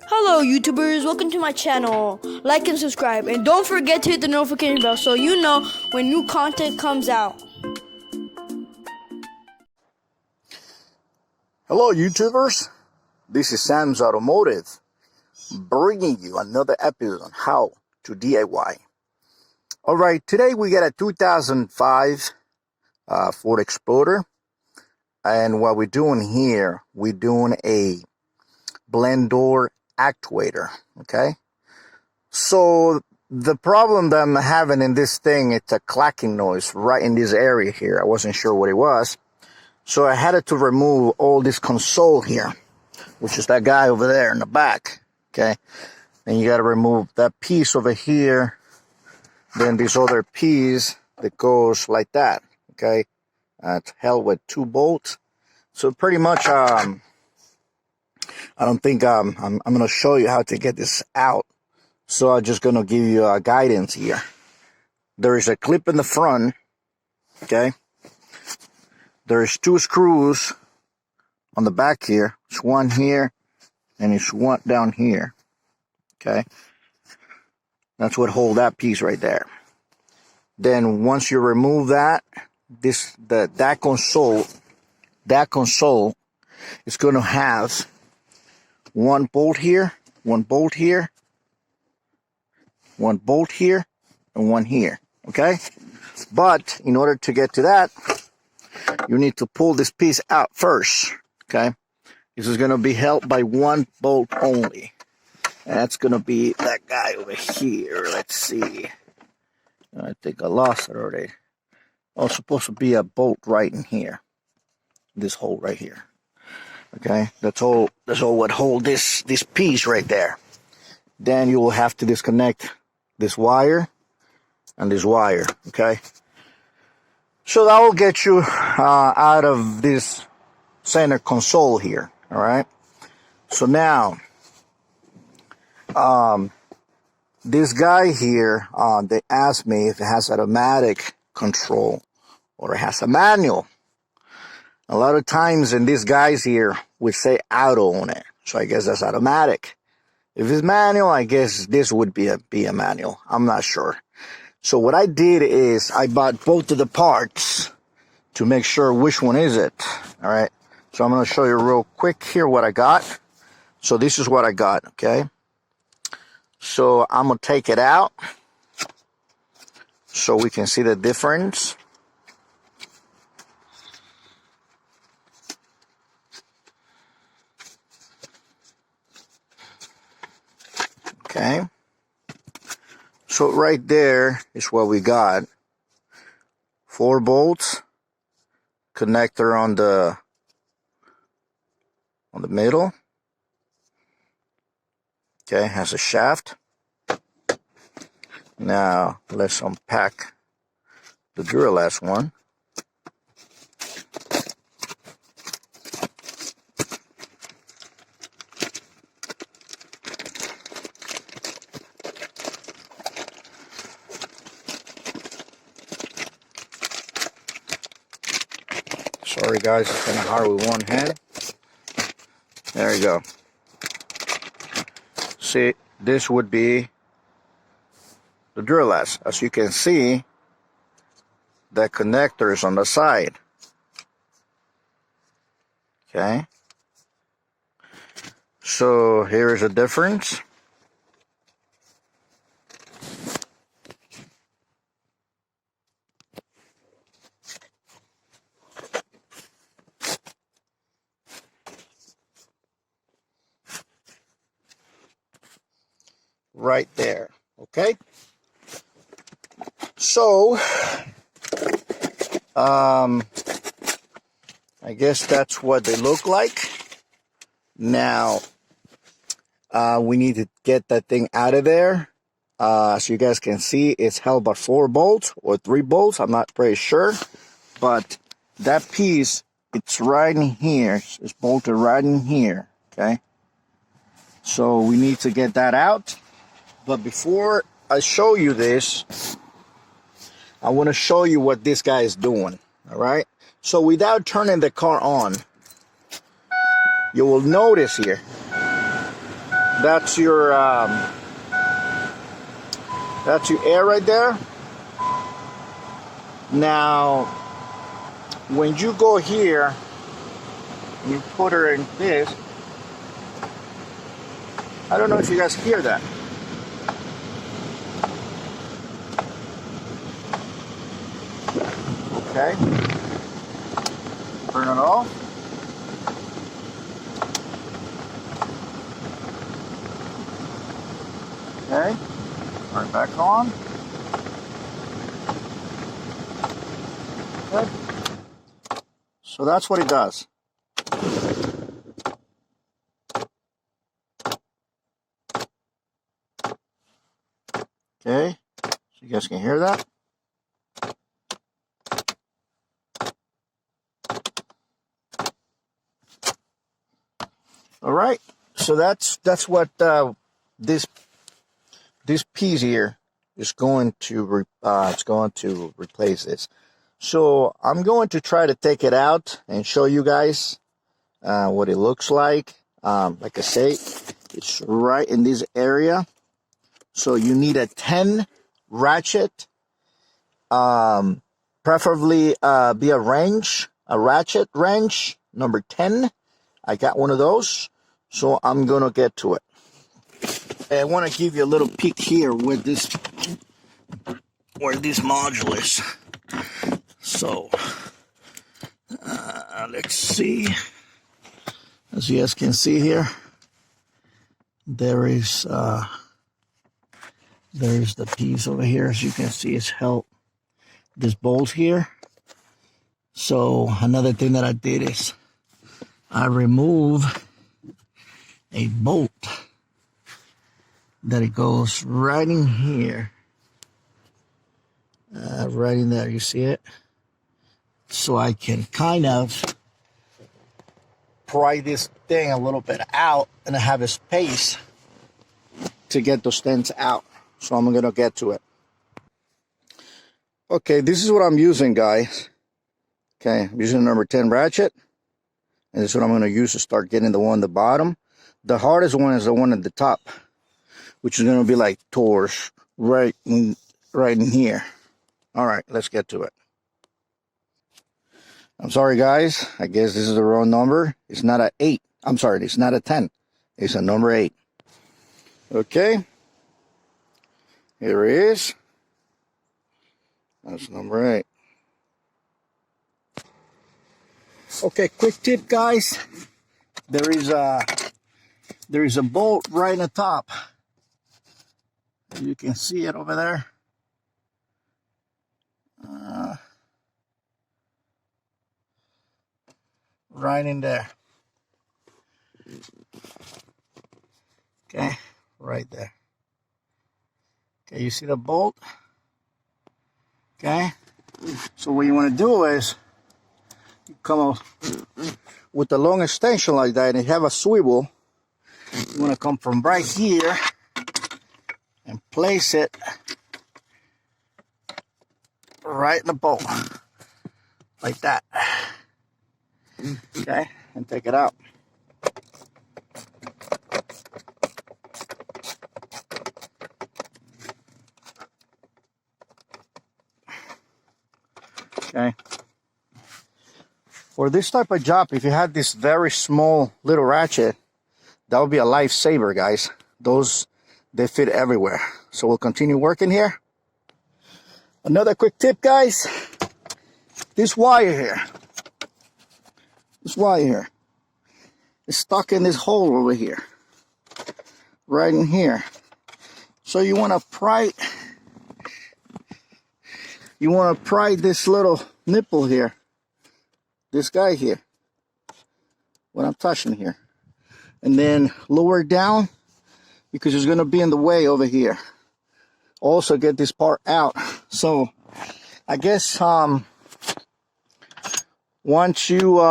Hello YouTubers, welcome to my channel. Like and subscribe, and don't forget to hit the notification bell so you know when new content comes out. Hello YouTubers, this is Sam's Automotive, bringing you another episode on how to DIY. Alright, today we got a 2005 Ford Explorer, and what we're doing here, we're doing a blend door actuator, okay? So the problem that I'm having in this thing, it's a clacking noise right in this area here. I wasn't sure what it was. So I had to remove all this console here, which is that guy over there in the back, okay? And you got to remove that piece over here, then this other piece that goes like that, okay? It's held with 2 bolts. So pretty much, I don't think I'm going to show you how to get this out. So I'm just going to give you a guidance here. There is a clip in the front, okay? There's 2 screws on the back here. It's one here and it's one down here, okay? That's what hold that piece right there. Then once you remove that, that console is going to have 1 bolt here, 1 bolt here, 1 bolt here, and 1 here, okay? But in order to get to that, you need to pull this piece out first, okay? This is going to be held by 1 bolt only. And that's going to be that guy over here. Let's see. I think I lost it already. Oh, it's supposed to be a bolt right in here. This hole right here. Okay? That's all what hold this piece right there. Then you will have to disconnect this wire and this wire, okay? So that will get you out of this center console here, all right? So now, this guy here, they asked me if it has automatic control or it has a manual. A lot of times in these guys here, we say auto on it. So I guess that's automatic. If it's manual, I guess this would be a manual. I'm not sure. So what I did is I bought both of the parts to make sure which one is it. All right. So I'm going to show you real quick here what I got. So this is what I got. Okay. So I'm going to take it out so we can see the difference. Okay. So right there is what we got. 4 bolts, connector on the middle. Okay, has a shaft. Now let's unpack the Duralast one. Sorry guys, it's kind of hard with one hand. There you go. See, this would be the Duralast. As you can see, the connector is on the side. Okay. So here is a difference. Right there, okay? So, I guess that's what they look like. Now, we need to get that thing out of there. So you guys can see, it's held by 4 bolts or 3 bolts. I'm not very sure. But that piece, it's right in here. It's bolted right in here, okay? So we need to get that out. But before I show you this, I want to show you what this guy is doing, all right? So without turning the car on, you will notice here That's your air right there. Now, when you go here, you put her in this. I don't know if you guys hear that. Okay. Turn it off. Okay. Turn it back on. Okay. So that's what it does. Okay. So you guys can hear that. All right. So that's what this piece here is going to replace this. So I'm going to try to take it out and show you guys what it looks like. Like I say, it's right in this area. So you need a 10 ratchet, preferably be a ratchet wrench, number 10. I got one of those, so I'm gonna get to it. I want to give you a little peek here where this module is. So let's see. As you guys can see here, there's the piece over here. As you can see, it's held this bolt here. So another thing that I did is I remove a bolt that it goes right in here, right in there. You see it? So I can kind of pry this thing a little bit out and I have a space to get those things out. So I'm gonna get to it. Okay, this is what I'm using, guys. Okay, I'm using number 10 ratchet, and this is what I'm gonna use to start getting the one at the bottom. The hardest one is the one at the top, which is gonna be like towards right in here. All right, let's get to it. I'm sorry, guys. I guess this is the wrong number. It's not a 8. I'm sorry, it's not a 10. It's a number 8. Okay. Here it is. That's number 8. Okay, quick tip, guys. There is a bolt right in the top. You can see it over there. Right in there. Okay, right there. Okay, you see the bolt? Okay, so what you want to do is you come up with a long extension like that and you have a swivel. You want to come from right here and place it right in the bolt, like that. Okay, and take it out. Okay. For this type of job, if you had this very small little ratchet, that would be a lifesaver, guys. Those, they fit everywhere. So we'll continue working here. Another quick tip, guys. This wire here is stuck in this hole over here, right in here. So you want to pry this little nipple here, this guy here, what I'm touching here, and then lower it down because it's going to be in the way over here. Also get this part out. So I guess once you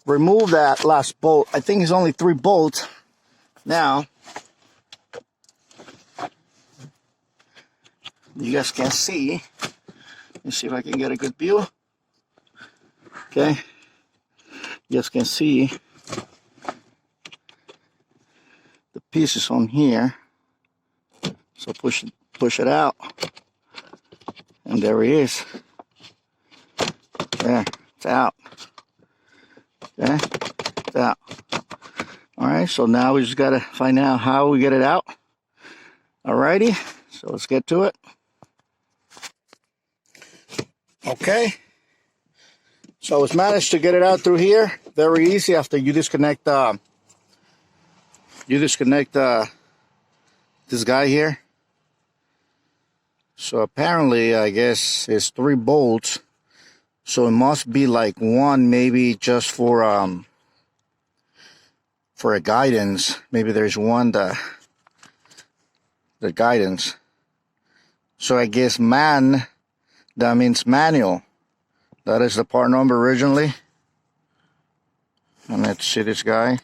remove that last bolt, I think it's only 3 bolts now. You guys can see. Let's see if I can get a good view. Okay, you guys can see pieces on here. So push it out. And there he is. There, it's out. Okay, it's out. Alright, so now we just gotta find out how we get it out. Alrighty, so let's get to it. Okay, so it's managed to get it out through here. Very easy after you disconnect this guy here. So apparently, I guess it's 3 bolts. So it must be like one, maybe just for a guidance. Maybe there's one the guidance. So I guess that means manual. That is the part number originally. And let's see this guy.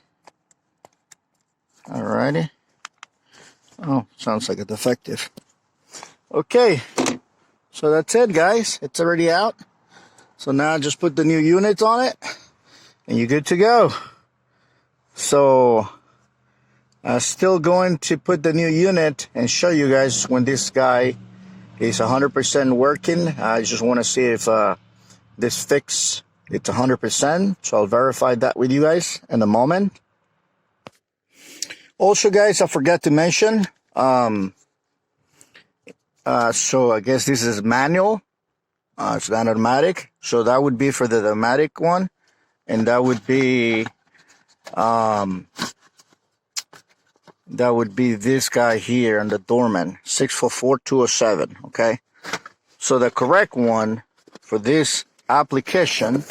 Alrighty. Oh, sounds like a defective. Okay, so that's it, guys. It's already out. So now just put the new units on it, and you're good to go. So I'm still going to put the new unit and show you guys when this guy is 100% working. I just want to see if this fix it's 100%. So I'll verify that with you guys in a moment. Also, guys, I forgot to mention. So I guess this is manual. It's not automatic. So that would be for the automatic one, and that would be this guy here on the Dorman 644-207. Okay, so the correct one for this application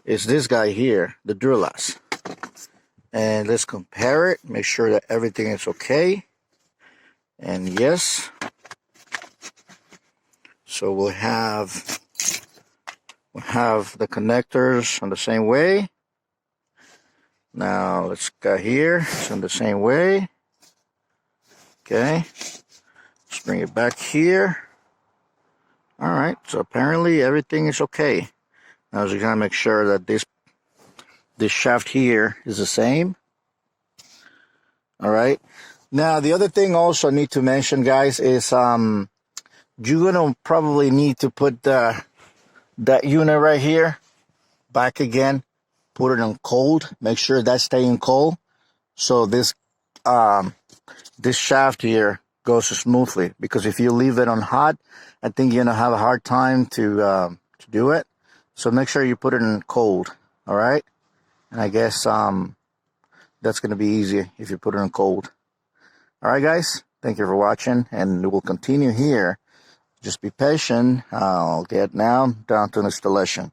is this guy here, the Duralast. And let's compare it, make sure that everything is okay. And yes. So we'll have the connectors on the same way. Now let's go here, it's in the same way. Okay. Let's bring it back here. Alright, so apparently everything is okay. Now we're gonna make sure that this shaft here is the same. All right. Now the other thing also I need to mention, guys, is you're gonna probably need to put that unit right here back again. Put it on cold. Make sure that's staying cold, so this shaft here goes smoothly. Because if you leave it on hot, I think you're gonna have a hard time to do it. So make sure you put it in cold. All right. And I guess that's going to be easy if you put it in cold. All right, guys. Thank you for watching. And we'll continue here. Just be patient. I'll get now down to installation.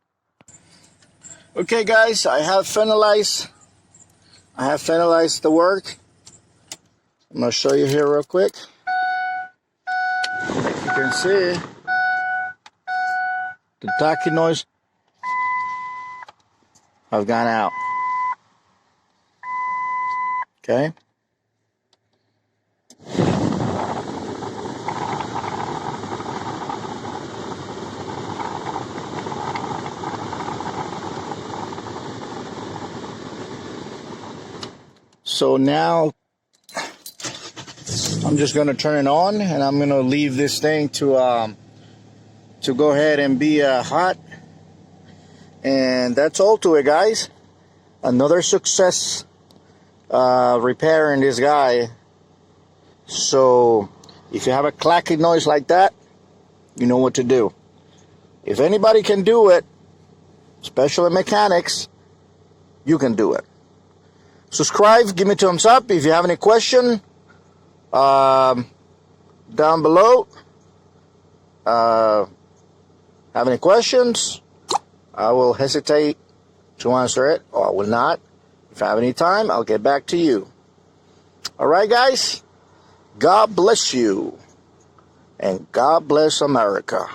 Okay, guys. I have finalized the work. I'm going to show you here real quick. You can see the tacking noise have gone out. Okay. So now I'm just going to turn it on, and I'm going to leave this thing to go ahead and be hot. And that's all to it, guys. Another success repairing this guy. So if you have a clacking noise like that, you know what to do. If anybody can do it, especially mechanics, you can do it. Subscribe, give me a thumbs up. If you have any question, down below, have any questions, I will hesitate to answer it, or I will not. If I have any time, I'll get back to you. All right, guys? God bless you, and God bless America.